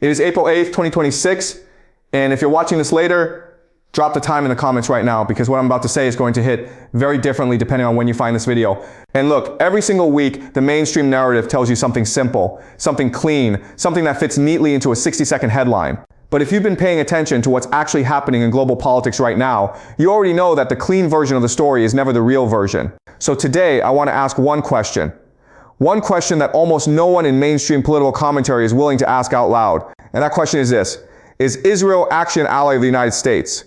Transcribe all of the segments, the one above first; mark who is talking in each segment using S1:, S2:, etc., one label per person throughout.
S1: It is April 8th, 2026, and if you're watching this later, drop the time in the comments right now because what I'm about to say is going to hit very differently depending on when you find this video. And look, every single week, the mainstream narrative tells you something simple, something clean, something that fits neatly into a 60-second headline. But if you've been paying attention to what's actually happening in global politics right now, you already know that the clean version of the story is never the real version. So today, I want to ask one question. One question that almost no one in mainstream political commentary is willing to ask out loud. And that question is this: is Israel actually an ally of the United States?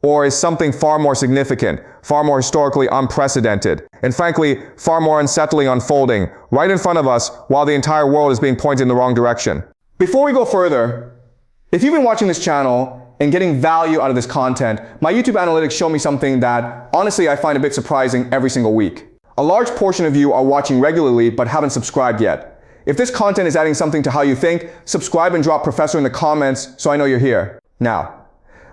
S1: Or is something far more significant, far more historically unprecedented, and frankly, far more unsettling unfolding right in front of us while the entire world is being pointed in the wrong direction? Before we go further, if you've been watching this channel and getting value out of this content, my YouTube analytics show me something that honestly I find a bit surprising every single week. A large portion of you are watching regularly but haven't subscribed yet. If this content is adding something to how you think, subscribe and drop Professor in the comments so I know you're here. Now,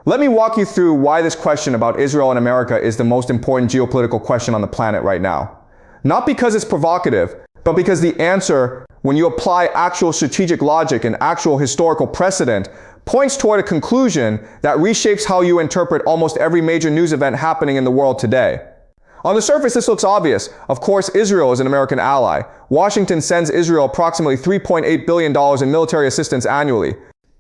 S1: let me walk you through why this question about Israel and America is the most important geopolitical question on the planet right now. Not because it's provocative, but because the answer, when you apply actual strategic logic and actual historical precedent, points toward a conclusion that reshapes how you interpret almost every major news event happening in the world today. On the surface, this looks obvious. Of course, Israel is an American ally. Washington sends Israel approximately $3.8 billion in military assistance annually.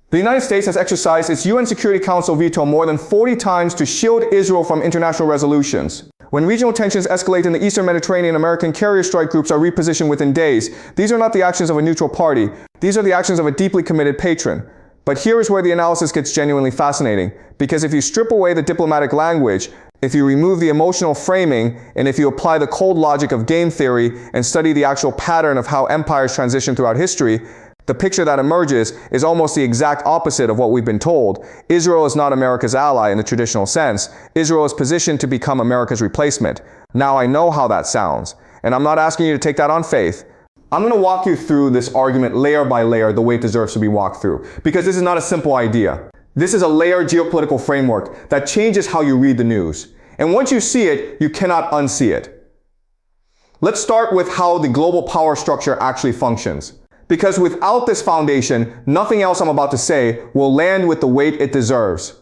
S1: The United States has exercised its UN Security Council veto more than 40 times to shield Israel from international resolutions. When regional tensions escalate in the Eastern Mediterranean, American carrier strike groups are repositioned within days. These are not the actions of a neutral party. These are the actions of a deeply committed patron. But here is where the analysis gets genuinely fascinating, because if you strip away the diplomatic language, if you remove the emotional framing, and if you apply the cold logic of game theory and study the actual pattern of how empires transition throughout history, the picture that emerges is almost the exact opposite of what we've been told. Israel is not America's ally in the traditional sense. Israel is positioned to become America's replacement. Now I know how that sounds, and I'm not asking you to take that on faith. I'm going to walk you through this argument layer by layer the way it deserves to be walked through, because this is not a simple idea. This is a layered geopolitical framework that changes how you read the news. And once you see it, you cannot unsee it. Let's start with how the global power structure actually functions. Because without this foundation, nothing else I'm about to say will land with the weight it deserves.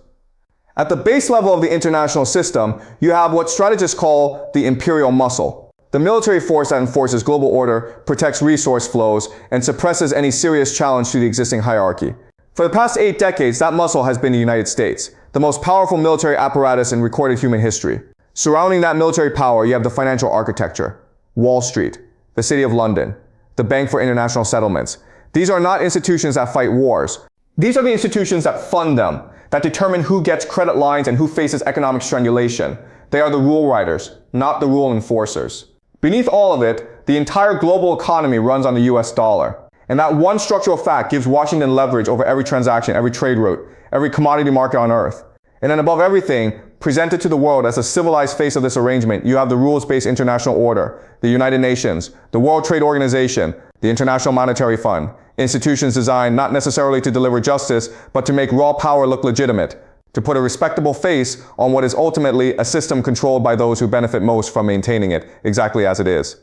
S1: At the base level of the international system, you have what strategists call the imperial muscle. The military force that enforces global order, protects resource flows, and suppresses any serious challenge to the existing hierarchy. For the past 8 decades, that muscle has been the United States, the most powerful military apparatus in recorded human history. Surrounding that military power, you have the financial architecture, Wall Street, the City of London, the Bank for International Settlements. These are not institutions that fight wars. These are the institutions that fund them, that determine who gets credit lines and who faces economic strangulation. They are the rule writers, not the rule enforcers. Beneath all of it, the entire global economy runs on the US dollar. And that one structural fact gives Washington leverage over every transaction, every trade route, every commodity market on earth. And then above everything, presented to the world as a civilized face of this arrangement, you have the rules-based international order, the United Nations, the World Trade Organization, the International Monetary Fund, institutions designed not necessarily to deliver justice, but to make raw power look legitimate, to put a respectable face on what is ultimately a system controlled by those who benefit most from maintaining it exactly as it is.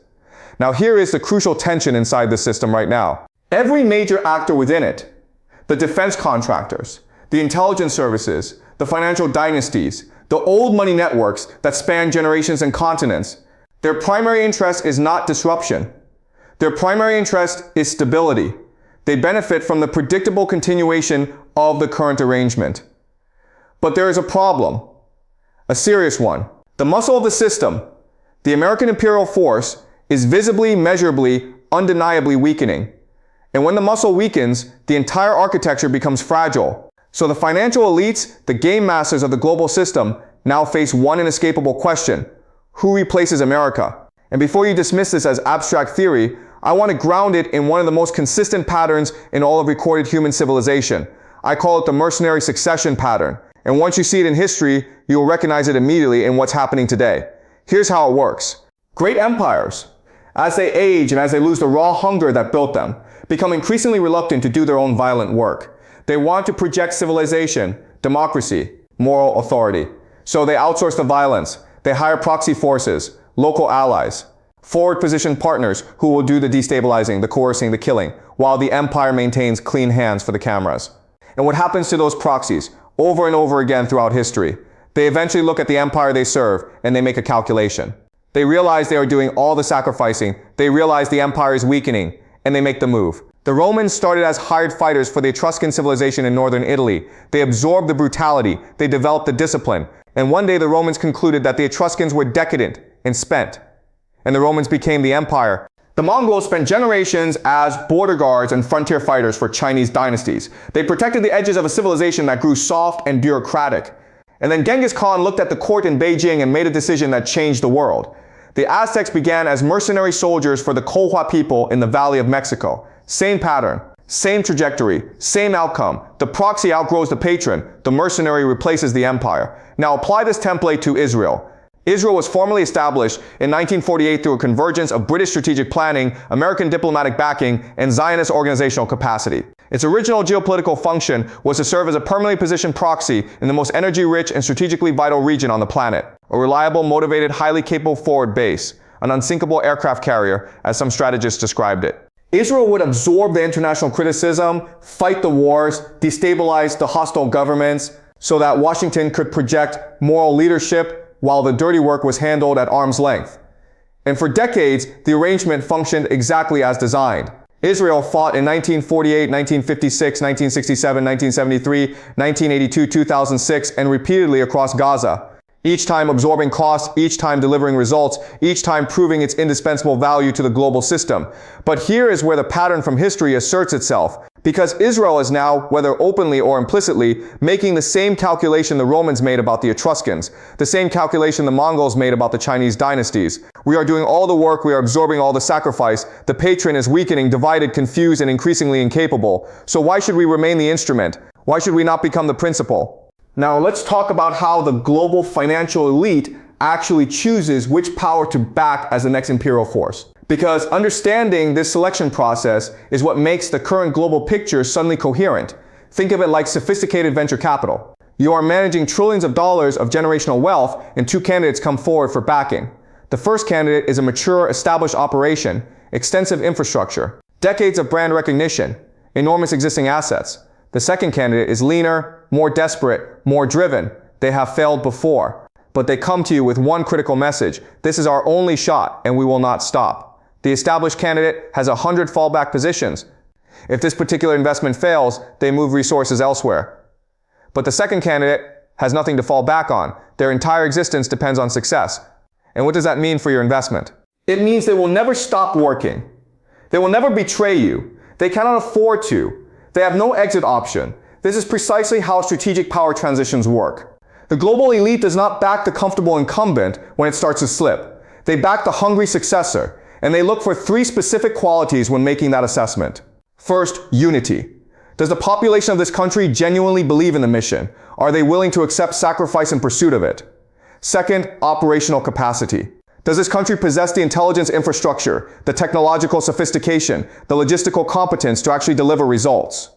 S1: Now here is the crucial tension inside this system right now. Every major actor within it, the defense contractors, the intelligence services, the financial dynasties, the old money networks that span generations and continents, their primary interest is not disruption. Their primary interest is stability. They benefit from the predictable continuation of the current arrangement. But there is a problem, a serious one. The muscle of the system, the American imperial force, is visibly, measurably, undeniably weakening. And when the muscle weakens, the entire architecture becomes fragile. So the financial elites, the game masters of the global system, now face one inescapable question: who replaces America? And before you dismiss this as abstract theory, I want to ground it in one of the most consistent patterns in all of recorded human civilization. I call it the mercenary succession pattern. And once you see it in history, you will recognize it immediately in what's happening today. Here's how it works. Great empires, as they age and as they lose the raw hunger that built them, become increasingly reluctant to do their own violent work. They want to project civilization, democracy, moral authority. So they outsource the violence. They hire proxy forces, local allies, forward-positioned partners who will do the destabilizing, the coercing, the killing, while the empire maintains clean hands for the cameras. And what happens to those proxies over and over again throughout history? They eventually look at the empire they serve and they make a calculation. They realize they are doing all the sacrificing. They realize the empire is weakening and they make the move. The Romans started as hired fighters for the Etruscan civilization in northern Italy. They absorbed the brutality. They developed the discipline. And one day the Romans concluded that the Etruscans were decadent and spent. And the Romans became the empire. The Mongols spent generations as border guards and frontier fighters for Chinese dynasties. They protected the edges of a civilization that grew soft and bureaucratic. And then Genghis Khan looked at the court in Beijing and made a decision that changed the world. The Aztecs began as mercenary soldiers for the Colhua people in the Valley of Mexico. Same pattern, same trajectory, same outcome. The proxy outgrows the patron. The mercenary replaces the empire. Now apply this template to Israel. Israel was formally established in 1948 through a convergence of British strategic planning, American diplomatic backing, and Zionist organizational capacity. Its original geopolitical function was to serve as a permanently positioned proxy in the most energy-rich and strategically vital region on the planet. A reliable, motivated, highly capable forward base. An unsinkable aircraft carrier, as some strategists described it. Israel would absorb the international criticism, fight the wars, destabilize the hostile governments, so that Washington could project moral leadership while the dirty work was handled at arm's length. And for decades, the arrangement functioned exactly as designed. Israel fought in 1948, 1956, 1967, 1973, 1982, 2006, and repeatedly across Gaza. Each time absorbing costs, each time delivering results, each time proving its indispensable value to the global system. But here is where the pattern from history asserts itself. Because Israel is now, whether openly or implicitly, making the same calculation the Romans made about the Etruscans, the same calculation the Mongols made about the Chinese dynasties. We are doing all the work, we are absorbing all the sacrifice. The patron is weakening, divided, confused, and increasingly incapable. So why should we remain the instrument? Why should we not become the principal? Now let's talk about how the global financial elite actually chooses which power to back as the next imperial force. Because understanding this selection process is what makes the current global picture suddenly coherent. Think of it like sophisticated venture capital. You are managing trillions of dollars of generational wealth and two candidates come forward for backing. The first candidate is a mature, established operation, extensive infrastructure, decades of brand recognition, enormous existing assets. The second candidate is leaner, more desperate, more driven. They have failed before, but they come to you with one critical message. This is our only shot and we will not stop. The established candidate has 100 fallback positions. If this particular investment fails, they move resources elsewhere. But the second candidate has nothing to fall back on. Their entire existence depends on success. And what does that mean for your investment? It means they will never stop working. They will never betray you. They cannot afford to. They have no exit option. This is precisely how strategic power transitions work. The global elite does not back the comfortable incumbent when it starts to slip. They back the hungry successor, and they look for three specific qualities when making that assessment. First, unity. Does the population of this country genuinely believe in the mission? Are they willing to accept sacrifice in pursuit of it? Second, operational capacity. Does this country possess the intelligence infrastructure, the technological sophistication, the logistical competence to actually deliver results?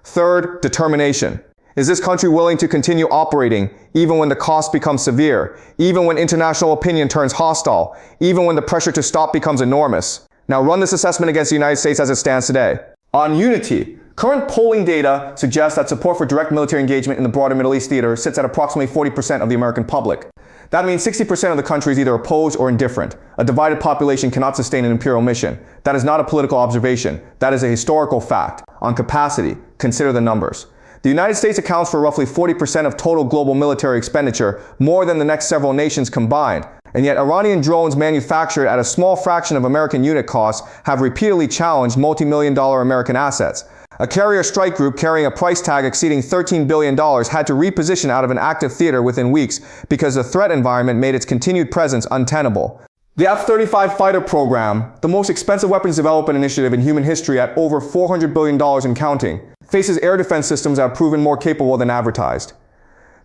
S1: Third, determination. Is this country willing to continue operating even when the cost becomes severe, even when international opinion turns hostile, even when the pressure to stop becomes enormous? Now run this assessment against the United States as it stands today. On unity, current polling data suggests that support for direct military engagement in the broader Middle East theater sits at approximately 40% of the American public. That means 60% of the country is either opposed or indifferent. A divided population cannot sustain an imperial mission. That is not a political observation. That is a historical fact. On capacity, consider the numbers. The United States accounts for roughly 40% of total global military expenditure, more than the next several nations combined. And yet Iranian drones manufactured at a small fraction of American unit costs have repeatedly challenged multi-million-dollar American assets. A carrier strike group carrying a price tag exceeding $13 billion had to reposition out of an active theater within weeks because the threat environment made its continued presence untenable. The F-35 fighter program, the most expensive weapons development initiative in human history at over $400 billion and counting, faces air defense systems that have proven more capable than advertised.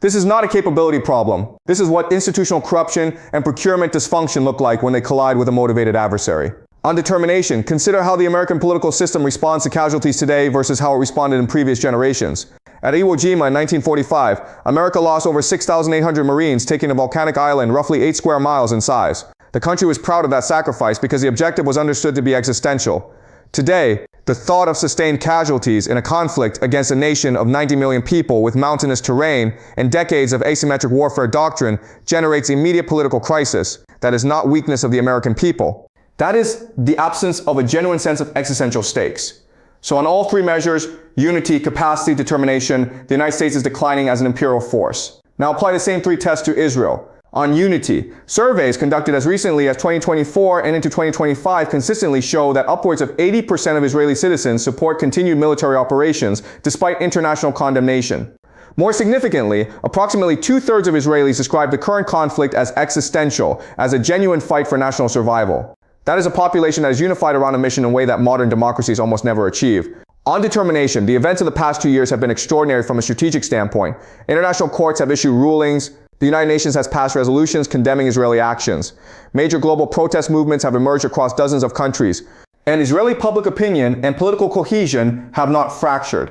S1: This is not a capability problem. This is what institutional corruption and procurement dysfunction look like when they collide with a motivated adversary. On determination, consider how the American political system responds to casualties today versus how it responded in previous generations. At Iwo Jima in 1945, America lost over 6,800 Marines, taking a volcanic island roughly 8 square miles in size. The country was proud of that sacrifice because the objective was understood to be existential. Today, The thought of sustained casualties in a conflict against a nation of 90 million people with mountainous terrain and decades of asymmetric warfare doctrine generates immediate political crisis. That is not weakness of the American people. That is the absence of a genuine sense of existential stakes. So on all three measures, unity, capacity, determination, the United States is declining as an imperial force. Now apply the same three tests to Israel. On unity, surveys conducted as recently as 2024 and into 2025 consistently show that upwards of 80% of Israeli citizens support continued military operations despite international condemnation. More significantly, approximately 2/3 of Israelis describe the current conflict as existential, as a genuine fight for national survival. That is a population that is unified around a mission in a way that modern democracies almost never achieve. On determination, the events of the past 2 years have been extraordinary from a strategic standpoint. International courts have issued rulings. The United Nations has passed resolutions condemning Israeli actions. Major global protest movements have emerged across dozens of countries. And Israeli public opinion and political cohesion have not fractured.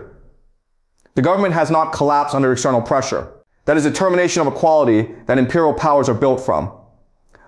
S1: The government has not collapsed under external pressure. That is a determination of equality that imperial powers are built from.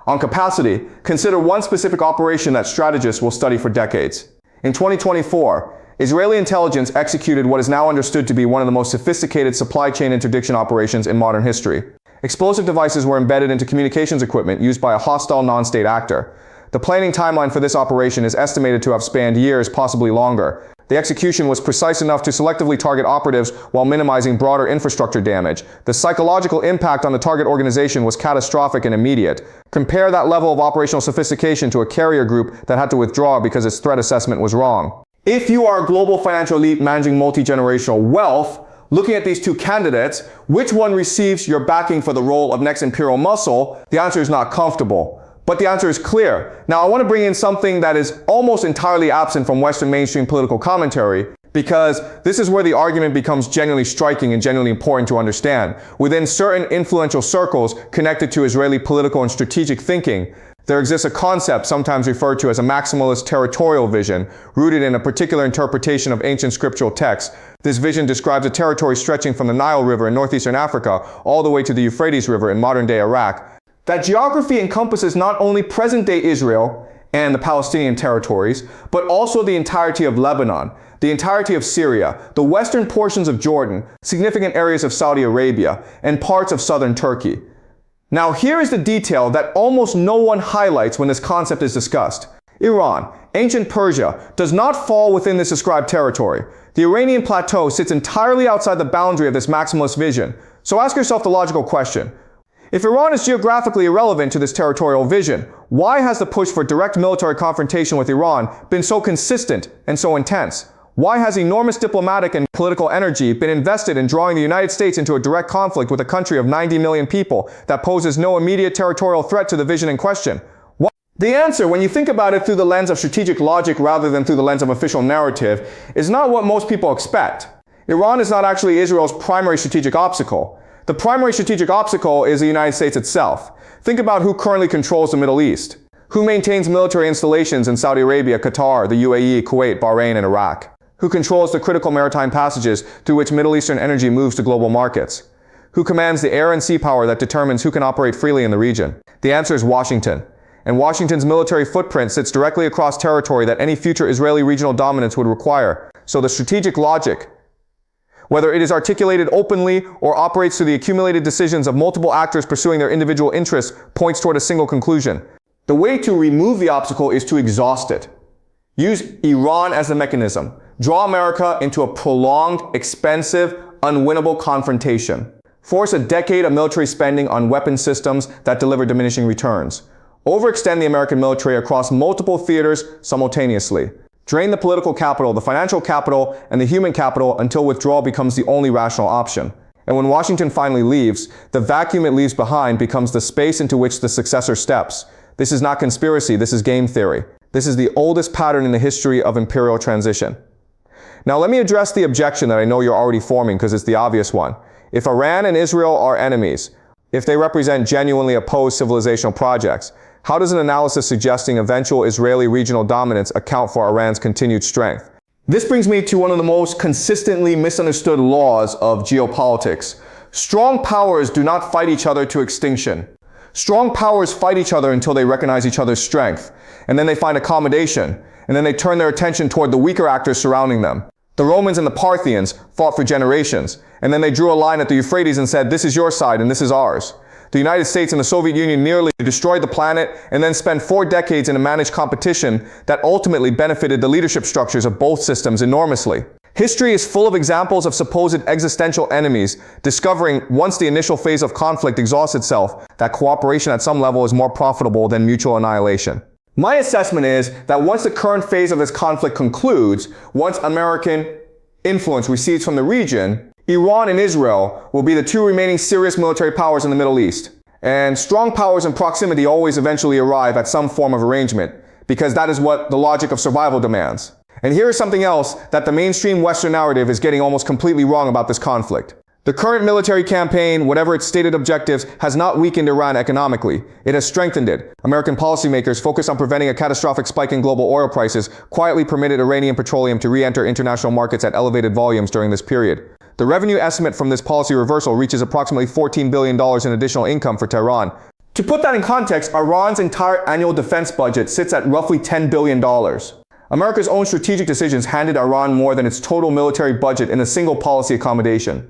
S1: On capacity, consider one specific operation that strategists will study for decades. In 2024, Israeli intelligence executed what is now understood to be one of the most sophisticated supply chain interdiction operations in modern history. Explosive devices were embedded into communications equipment used by a hostile non-state actor. The planning timeline for this operation is estimated to have spanned years, possibly longer. The execution was precise enough to selectively target operatives while minimizing broader infrastructure damage. The psychological impact on the target organization was catastrophic and immediate. Compare that level of operational sophistication to a carrier group that had to withdraw because its threat assessment was wrong. If you are a global financial elite managing multi-generational wealth, looking at these two candidates, which one receives your backing for the role of next imperial muscle? The answer is not comfortable. But the answer is clear. Now I want to bring in something that is almost entirely absent from Western mainstream political commentary, because this is where the argument becomes genuinely striking and genuinely important to understand. Within certain influential circles connected to Israeli political and strategic thinking, there exists a concept sometimes referred to as a maximalist territorial vision, rooted in a particular interpretation of ancient scriptural texts. This vision describes a territory stretching from the Nile River in northeastern Africa all the way to the Euphrates River in modern-day Iraq. That geography encompasses not only present-day Israel and the Palestinian territories, but also the entirety of Lebanon, the entirety of Syria, the western portions of Jordan, significant areas of Saudi Arabia, and parts of southern Turkey. Now here is the detail that almost no one highlights when this concept is discussed. Iran, ancient Persia, does not fall within this described territory. The Iranian plateau sits entirely outside the boundary of this maximalist vision. So ask yourself the logical question. If Iran is geographically irrelevant to this territorial vision, why has the push for direct military confrontation with Iran been so consistent and so intense? Why has enormous diplomatic and political energy been invested in drawing the United States into a direct conflict with a country of 90 million people that poses no immediate territorial threat to the vision in question? The answer, when you think about it through the lens of strategic logic rather than through the lens of official narrative, is not what most people expect. Iran is not actually Israel's primary strategic obstacle. The primary strategic obstacle is the United States itself. Think about who currently controls the Middle East. Who maintains military installations in Saudi Arabia, Qatar, the UAE, Kuwait, Bahrain, and Iraq? Who controls the critical maritime passages through which Middle Eastern energy moves to global markets? Who commands the air and sea power that determines who can operate freely in the region? The answer is Washington. And Washington's military footprint sits directly across territory that any future Israeli regional dominance would require. So the strategic logic, whether it is articulated openly or operates through the accumulated decisions of multiple actors pursuing their individual interests, points toward a single conclusion. The way to remove the obstacle is to exhaust it. Use Iran as the mechanism. Draw America into a prolonged, expensive, unwinnable confrontation. Force a decade of military spending on weapon systems that deliver diminishing returns. Overextend the American military across multiple theaters simultaneously. Drain the political capital, the financial capital, and the human capital until withdrawal becomes the only rational option. And when Washington finally leaves, the vacuum it leaves behind becomes the space into which the successor steps. This is not conspiracy, this is game theory. This is the oldest pattern in the history of imperial transition. Now let me address the objection that I know you're already forming because it's the obvious one. If Iran and Israel are enemies, if they represent genuinely opposed civilizational projects, how does an analysis suggesting eventual Israeli regional dominance account for Iran's continued strength? This brings me to one of the most consistently misunderstood laws of geopolitics. Strong powers do not fight each other to extinction. Strong powers fight each other until they recognize each other's strength, and then they find accommodation. and then they turned their attention toward the weaker actors surrounding them. The Romans and the Parthians fought for generations, and then they drew a line at the Euphrates and said, this is your side and this is ours. The United States and the Soviet Union nearly destroyed the planet and then spent 4 decades in a managed competition that ultimately benefited the leadership structures of both systems enormously. History is full of examples of supposed existential enemies discovering, once the initial phase of conflict exhausts itself, that cooperation at some level is more profitable than mutual annihilation. My assessment is that once the current phase of this conflict concludes, once American influence recedes from the region, Iran and Israel will be the 2 remaining serious military powers in the Middle East. And strong powers in proximity always eventually arrive at some form of arrangement, because that is what the logic of survival demands. And here is something else that the mainstream Western narrative is getting almost completely wrong about this conflict. The current military campaign, whatever its stated objectives, has not weakened Iran economically. It has strengthened it. American policymakers focused on preventing a catastrophic spike in global oil prices, quietly permitted Iranian petroleum to re-enter international markets at elevated volumes during this period. The revenue estimate from this policy reversal reaches approximately $14 billion in additional income for Tehran. To put that in context, Iran's entire annual defense budget sits at roughly $10 billion. America's own strategic decisions handed Iran more than its total military budget in a single policy accommodation.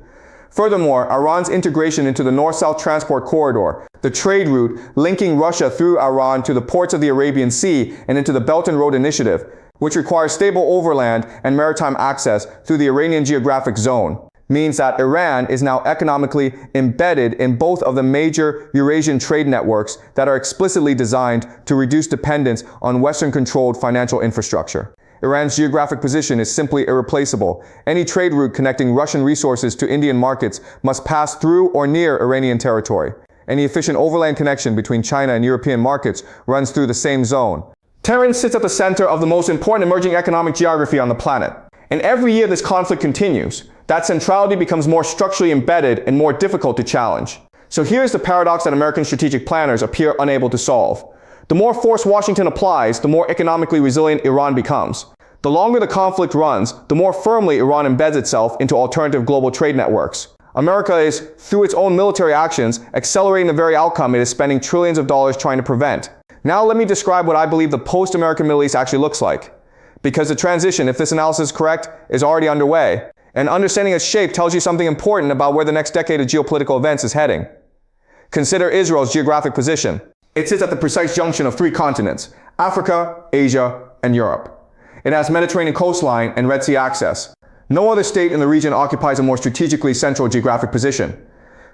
S1: Furthermore, Iran's integration into the North-South Transport Corridor, the trade route linking Russia through Iran to the ports of the Arabian Sea and into the Belt and Road Initiative, which requires stable overland and maritime access through the Iranian geographic zone, means that Iran is now economically embedded in both of the major Eurasian trade networks that are explicitly designed to reduce dependence on Western-controlled financial infrastructure. Iran's geographic position is simply irreplaceable. Any trade route connecting Russian resources to Indian markets must pass through or near Iranian territory. Any efficient overland connection between China and European markets runs through the same zone. Tehran sits at the center of the most important emerging economic geography on the planet. And every year this conflict continues. That centrality becomes more structurally embedded and more difficult to challenge. So here's the paradox that American strategic planners appear unable to solve. The more force Washington applies, the more economically resilient Iran becomes. The longer the conflict runs, the more firmly Iran embeds itself into alternative global trade networks. America is, through its own military actions, accelerating the very outcome it is spending trillions of dollars trying to prevent. Now let me describe what I believe the post-American Middle East actually looks like. Because the transition, if this analysis is correct, is already underway. And understanding its shape tells you something important about where the next decade of geopolitical events is heading. Consider Israel's geographic position. It sits at the precise junction of 3 continents: Africa, Asia, and Europe. It has Mediterranean coastline and Red Sea access. No other state in the region occupies a more strategically central geographic position.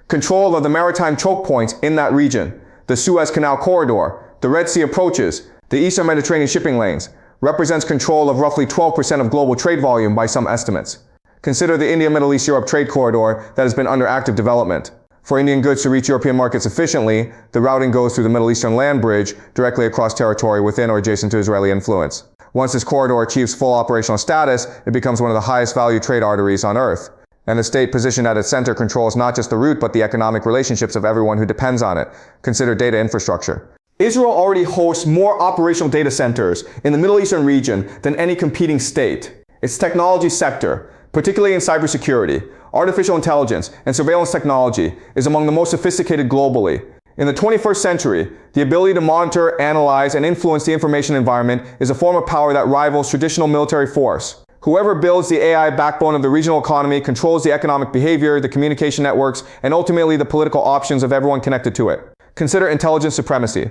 S1: Control of the maritime choke points in that region, the Suez Canal corridor, the Red Sea approaches, the Eastern Mediterranean shipping lanes, represents control of roughly 12% of global trade volume by some estimates. Consider the India-Middle East-Europe trade corridor that has been under active development. For Indian goods to reach European markets efficiently, the routing goes through the Middle Eastern land bridge directly across territory within or adjacent to Israeli influence. Once this corridor achieves full operational status, it becomes one of the highest value trade arteries on Earth. And the state positioned at its center controls not just the route, but the economic relationships of everyone who depends on it. Consider data infrastructure. Israel already hosts more operational data centers in the Middle Eastern region than any competing state. Its technology sector, particularly in cybersecurity, artificial intelligence, and surveillance technology, is among the most sophisticated globally. In the 21st century, the ability to monitor, analyze, and influence the information environment is a form of power that rivals traditional military force. Whoever builds the AI backbone of the regional economy controls the economic behavior, the communication networks, and ultimately the political options of everyone connected to it. Consider intelligence supremacy.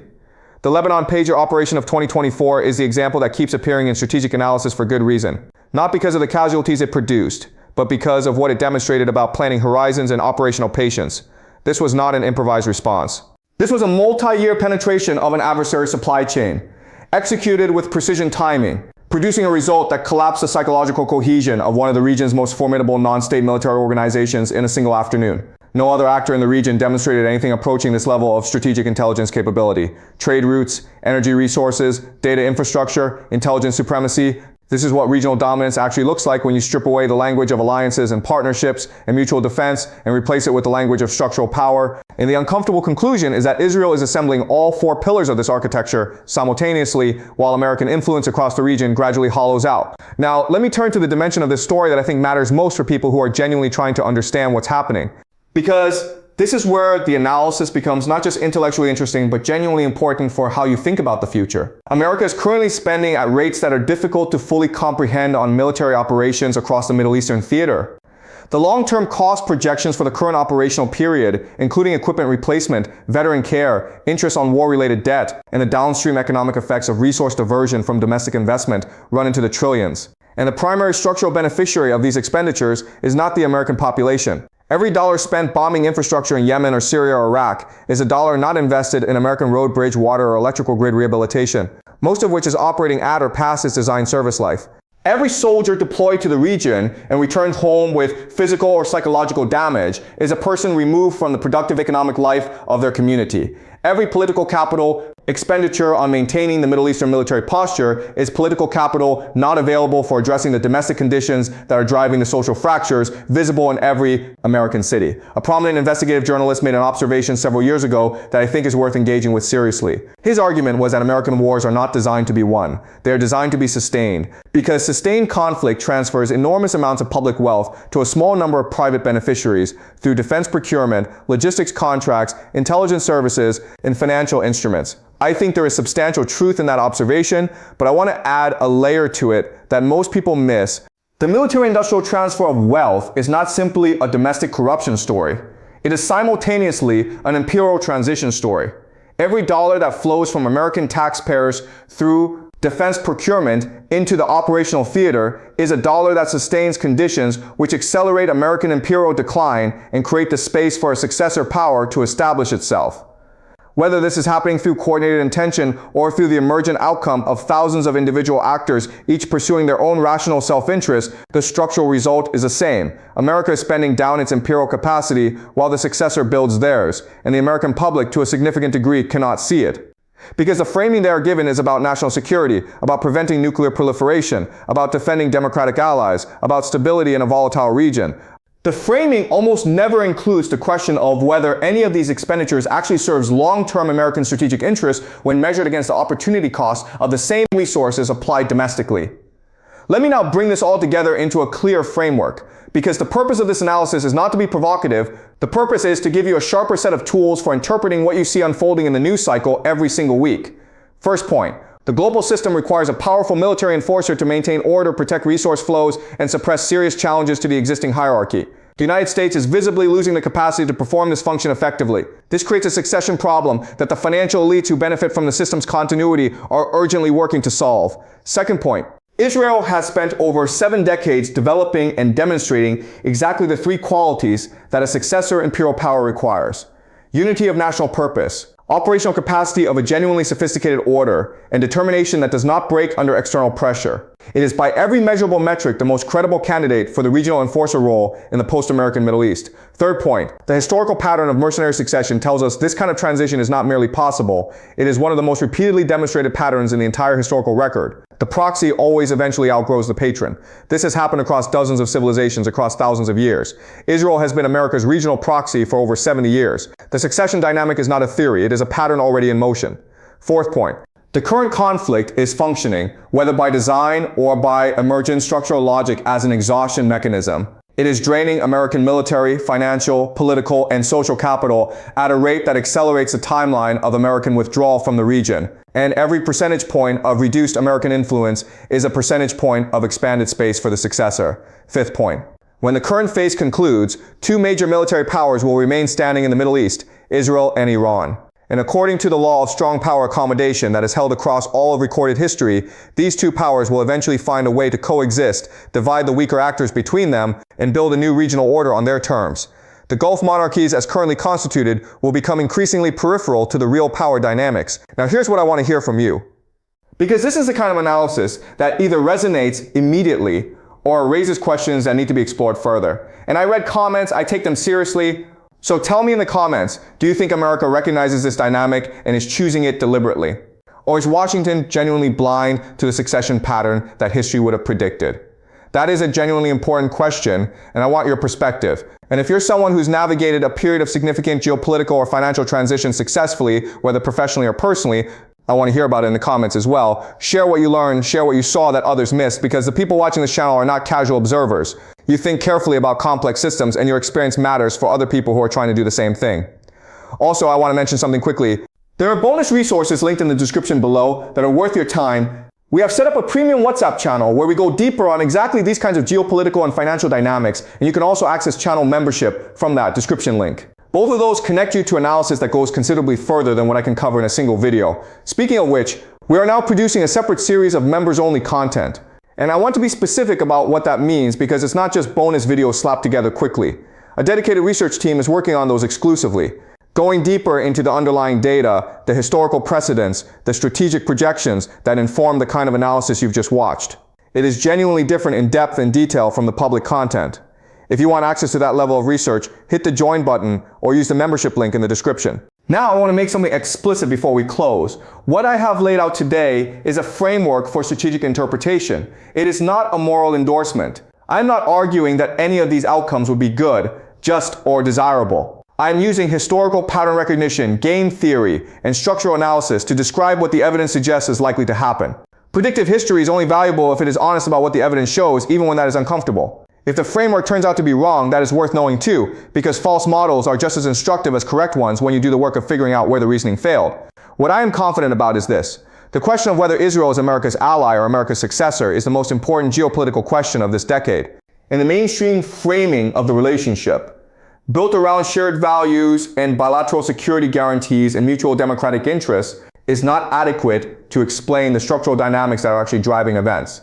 S1: The Lebanon pager operation of 2024 is the example that keeps appearing in strategic analysis for good reason. Not because of the casualties it produced, but because of what it demonstrated about planning horizons and operational patience. This was not an improvised response. This was a multi-year penetration of an adversary's supply chain, executed with precision timing, producing a result that collapsed the psychological cohesion of one of the region's most formidable non-state military organizations in a single afternoon. No other actor in the region demonstrated anything approaching this level of strategic intelligence capability. Trade routes, energy resources, data infrastructure, intelligence supremacy. This is what regional dominance actually looks like when you strip away the language of alliances and partnerships and mutual defense and replace it with the language of structural power. And the uncomfortable conclusion is that Israel is assembling all 4 pillars of this architecture simultaneously, while American influence across the region gradually hollows out. Now, let me turn to the dimension of this story that I think matters most for people who are genuinely trying to understand what's happening. Because This is where the analysis becomes not just intellectually interesting, but genuinely important for how you think about the future. America is currently spending at rates that are difficult to fully comprehend on military operations across the Middle Eastern theater. The long-term cost projections for the current operational period, including equipment replacement, veteran care, interest on war-related debt, and the downstream economic effects of resource diversion from domestic investment, run into the trillions. And the primary structural beneficiary of these expenditures is not the American population. Every dollar spent bombing infrastructure in Yemen or Syria or Iraq is a dollar not invested in American road, bridge, water, or electrical grid rehabilitation, most of which is operating at or past its design service life. Every soldier deployed to the region and returns home with physical or psychological damage is a person removed from the productive economic life of their community. Every political capital expenditure on maintaining the Middle Eastern military posture is political capital not available for addressing the domestic conditions that are driving the social fractures visible in every American city. A prominent investigative journalist made an observation several years ago that I think is worth engaging with seriously. His argument was that American wars are not designed to be won. They are designed to be sustained, because sustained conflict transfers enormous amounts of public wealth to a small number of private beneficiaries through defense procurement, logistics contracts, intelligence services, and financial instruments. I think there is substantial truth in that observation, but I want to add a layer to it that most people miss. The military-industrial transfer of wealth is not simply a domestic corruption story. It is simultaneously an imperial transition story. Every dollar that flows from American taxpayers through defense procurement into the operational theater is a dollar that sustains conditions which accelerate American imperial decline and create the space for a successor power to establish itself. Whether this is happening through coordinated intention or through the emergent outcome of thousands of individual actors, each pursuing their own rational self-interest, the structural result is the same. America is spending down its imperial capacity while the successor builds theirs, and the American public, to a significant degree, cannot see it. Because the framing they are given is about national security, about preventing nuclear proliferation, about defending democratic allies, about stability in a volatile region. The framing almost never includes the question of whether any of these expenditures actually serves long-term American strategic interests when measured against the opportunity cost of the same resources applied domestically. Let me now bring this all together into a clear framework, because the purpose of this analysis is not to be provocative. The purpose is to give you a sharper set of tools for interpreting what you see unfolding in the news cycle every single week. First point. The global system requires a powerful military enforcer to maintain order, protect resource flows, and suppress serious challenges to the existing hierarchy. The United States is visibly losing the capacity to perform this function effectively. This creates a succession problem that the financial elites who benefit from the system's continuity are urgently working to solve. Second point. Israel has spent over 7 decades developing and demonstrating exactly the 3 qualities that a successor imperial power requires: unity of national purpose, operational capacity of a genuinely sophisticated order, and determination that does not break under external pressure. It is by every measurable metric the most credible candidate for the regional enforcer role in the post-American Middle East. Third point, the historical pattern of mercenary succession tells us this kind of transition is not merely possible, it is one of the most repeatedly demonstrated patterns in the entire historical record. The proxy always eventually outgrows the patron. This has happened across dozens of civilizations across thousands of years. Israel has been America's regional proxy for over 70 years. The succession dynamic is not a theory, it is a pattern already in motion. Fourth point. The current conflict is functioning, whether by design or by emergent structural logic, as an exhaustion mechanism. It is draining American military, financial, political, and social capital at a rate that accelerates the timeline of American withdrawal from the region. And every percentage point of reduced American influence is a percentage point of expanded space for the successor. Fifth point. When the current phase concludes, 2 major military powers will remain standing in the Middle East, Israel and Iran. And according to the law of strong power accommodation that is held across all of recorded history, these 2 powers will eventually find a way to coexist, divide the weaker actors between them, and build a new regional order on their terms. The Gulf monarchies as currently constituted will become increasingly peripheral to the real power dynamics. Now here's what I want to hear from you. Because this is the kind of analysis that either resonates immediately or raises questions that need to be explored further. And I read comments, I take them seriously. So tell me in the comments, do you think America recognizes this dynamic and is choosing it deliberately? Or is Washington genuinely blind to the succession pattern that history would have predicted? That is a genuinely important question, and I want your perspective. And if you're someone who's navigated a period of significant geopolitical or financial transition successfully, whether professionally or personally, I want to hear about it in the comments as well. Share what you learned, share what you saw that others missed, because the people watching this channel are not casual observers. You think carefully about complex systems, and your experience matters for other people who are trying to do the same thing. Also, I want to mention something quickly. There are bonus resources linked in the description below that are worth your time. We have set up a premium WhatsApp channel where we go deeper on exactly these kinds of geopolitical and financial dynamics, and you can also access channel membership from that description link. Both of those connect you to analysis that goes considerably further than what I can cover in a single video. Speaking of which, we are now producing a separate series of members-only content. And I want to be specific about what that means because it's not just bonus videos slapped together quickly. A dedicated research team is working on those exclusively, going deeper into the underlying data, the historical precedents, the strategic projections that inform the kind of analysis you've just watched. It is genuinely different in depth and detail from the public content. If you want access to that level of research, hit the join button or use the membership link in the description. Now I want to make something explicit before we close. What I have laid out today is a framework for strategic interpretation. It is not a moral endorsement. I'm not arguing that any of these outcomes would be good, just, or desirable. I'm using historical pattern recognition, game theory, and structural analysis to describe what the evidence suggests is likely to happen. Predictive history is only valuable if it is honest about what the evidence shows, even when that is uncomfortable. If the framework turns out to be wrong, that is worth knowing too, because false models are just as instructive as correct ones when you do the work of figuring out where the reasoning failed. What I am confident about is this. The question of whether Israel is America's ally or America's successor is the most important geopolitical question of this decade. And the mainstream framing of the relationship, built around shared values and bilateral security guarantees and mutual democratic interests, is not adequate to explain the structural dynamics that are actually driving events.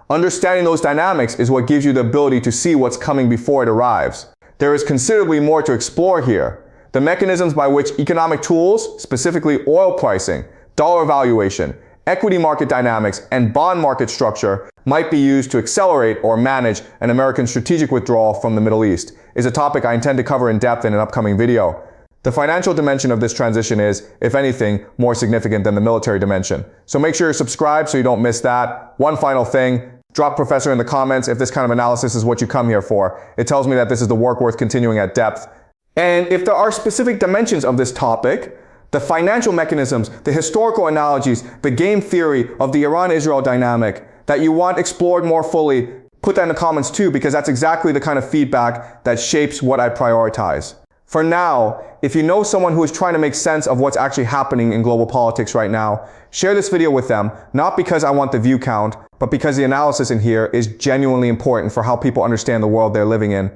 S1: Understanding those dynamics is what gives you the ability to see what's coming before it arrives. There is considerably more to explore here. The mechanisms by which economic tools, specifically oil pricing, dollar valuation, equity market dynamics, and bond market structure might be used to accelerate or manage an American strategic withdrawal from the Middle East, is a topic I intend to cover in depth in an upcoming video. The financial dimension of this transition is, if anything, more significant than the military dimension. So make sure you're subscribed so you don't miss that. One final thing. Drop Professor in the comments if this kind of analysis is what you come here for. It tells me that this is the work worth continuing at depth. And if there are specific dimensions of this topic, the financial mechanisms, the historical analogies, the game theory of the Iran-Israel dynamic that you want explored more fully, put that in the comments too, because that's exactly the kind of feedback that shapes what I prioritize. For now, if you know someone who is trying to make sense of what's actually happening in global politics right now, share this video with them, not because I want the view count, but because the analysis in here is genuinely important for how people understand the world they're living in.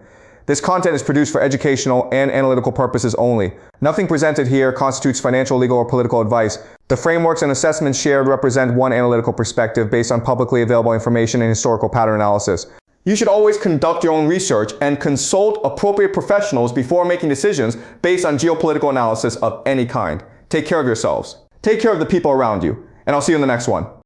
S1: This content is produced for educational and analytical purposes only. Nothing presented here constitutes financial, legal, or political advice. The frameworks and assessments shared represent one analytical perspective based on publicly available information and historical pattern analysis. You should always conduct your own research and consult appropriate professionals before making decisions based on geopolitical analysis of any kind. Take care of yourselves. Take care of the people around you. And I'll see you in the next one.